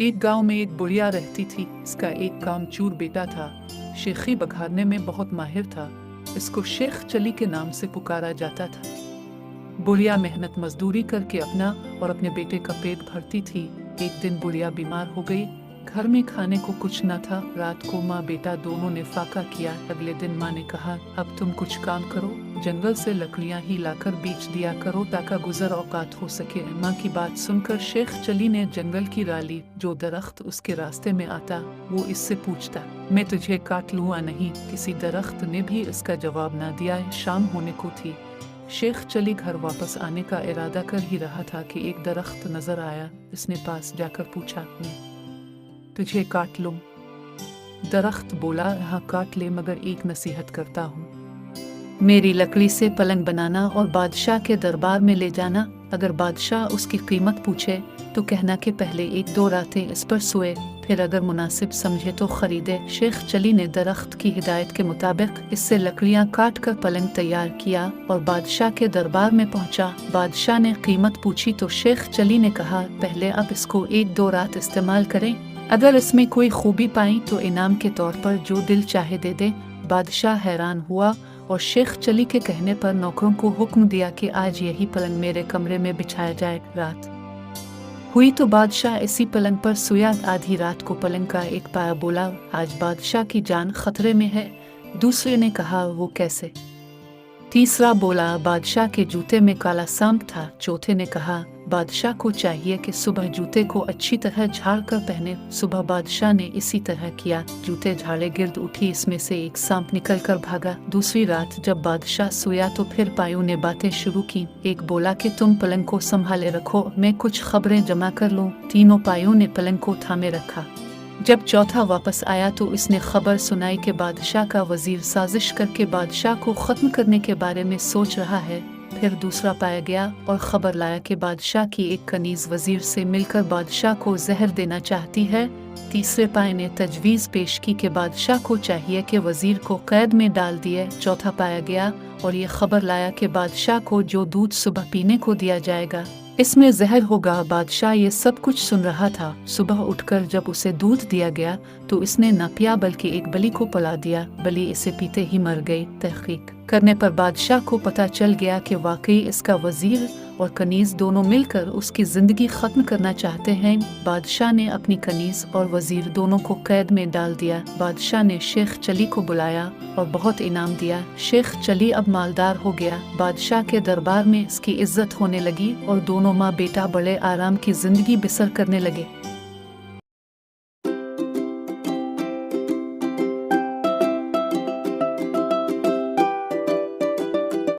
एक गांव में एक बुढ़िया रहती थी। इसका एक कामचोर बेटा था। शेखी बघारने में बहुत माहिर था। इसको शेख चली के नाम से पुकारा जाता था। बुढ़िया मेहनत मजदूरी करके अपना और अपने बेटे का पेट भरती थी। एक दिन बुढ़िया बीमार हो गई। घर में खाने को कुछ न था। रात को माँ बेटा दोनों ने फाका किया। अगले दिन माँ ने कहा, अब तुम कुछ काम करो, जंगल से लकड़ियाँ ही लाकर बेच दिया करो ताकि गुजर औकात हो सके। माँ की बात सुनकर शेख चली ने जंगल की राली, जो दरख्त उसके रास्ते में आता वो इससे पूछता, मैं तुझे काट लूँ या नहीं। किसी दरख्त ने भी इसका जवाब न दिया। शाम होने को थी। शेख चली घर वापस आने का इरादा कर ही रहा था कि एक दरख्त नजर आया। इसने पास जाकर पूछा, तुझे काट लूं? दरख्त बोला, हाँ काट ले, मगर एक नसीहत करता हूँ। मेरी लकड़ी से पलंग बनाना और बादशाह के दरबार में ले जाना। अगर बादशाह उसकी कीमत पूछे तो कहना कि पहले 1-2 रातें इस पर सोए, फिर अगर मुनासिब समझे तो खरीदे। शेख चली ने दरख्त की हिदायत के मुताबिक इससे लकड़ियाँ काट कर पलंग तैयार किया और बादशाह के दरबार में पहुँचा। बादशाह ने कीमत पूछी तो शेख चली ने कहा, पहले अब इसको 1-2 रात इस्तेमाल करें, अगर इसमें कोई खूबी पाई तो इनाम के तौर पर जो दिल चाहे दे दे। बादशाह हैरान हुआ और शेख चली के कहने पर नौकरों को हुक्म दिया कि आज यही पलंग मेरे कमरे में बिछाया जाए। रात हुई तो बादशाह इसी पलंग पर सोया। आधी रात को पलंग का एक पाया बोला, आज बादशाह की जान खतरे में है। दूसरे ने कहा, वो कैसे? तीसरा बोला, बादशाह के जूते में काला सांप था। चौथे ने कहा, बादशाह को चाहिए कि सुबह जूते को अच्छी तरह झाड़ कर पहने। सुबह बादशाह ने इसी तरह किया। जूते झाड़े गिर्द उठी, इसमें से एक सांप निकल कर भागा। दूसरी रात जब बादशाह सोया तो फिर पायों ने बातें शुरू की। एक बोला कि तुम पलंग को संभाले रखो, मैं कुछ खबरें जमा कर लूं। तीनों पायों ने पलंग को थामे रखा। जब चौथा वापस आया तो इसने खबर सुनाई कि बादशाह का वजीर साजिश करके बादशाह को ख़त्म करने के बारे में सोच रहा है। फिर दूसरा पाया गया और खबर लाया कि बादशाह की एक कनीज वजीर से मिलकर बादशाह को जहर देना चाहती है। तीसरे पाए ने तजवीज़ पेश की कि बादशाह को चाहिए कि वजीर को कैद में डाल दिए। चौथा पाया गया और ये खबर लाया कि बादशाह को जो दूध सुबह पीने को दिया जाएगा इसमें जहर होगा। बादशाह ये सब कुछ सुन रहा था। सुबह उठकर जब उसे दूध दिया गया तो इसने न पिया बल्कि एक बलि को पला दिया। बलि इसे पीते ही मर गई। तहकीक करने पर बादशाह को पता चल गया कि वाकई इसका वजीर और कनीज दोनों मिलकर उसकी जिंदगी खत्म करना चाहते हैं। बादशाह ने अपनी कनीज और वजीर दोनों को कैद में डाल दिया। बादशाह ने शेख चली को बुलाया और बहुत इनाम दिया। शेख चली अब मालदार हो गया। बादशाह के दरबार में इसकी इज्जत होने लगी और दोनों माँ बेटा बड़े आराम की जिंदगी बसर करने लगे।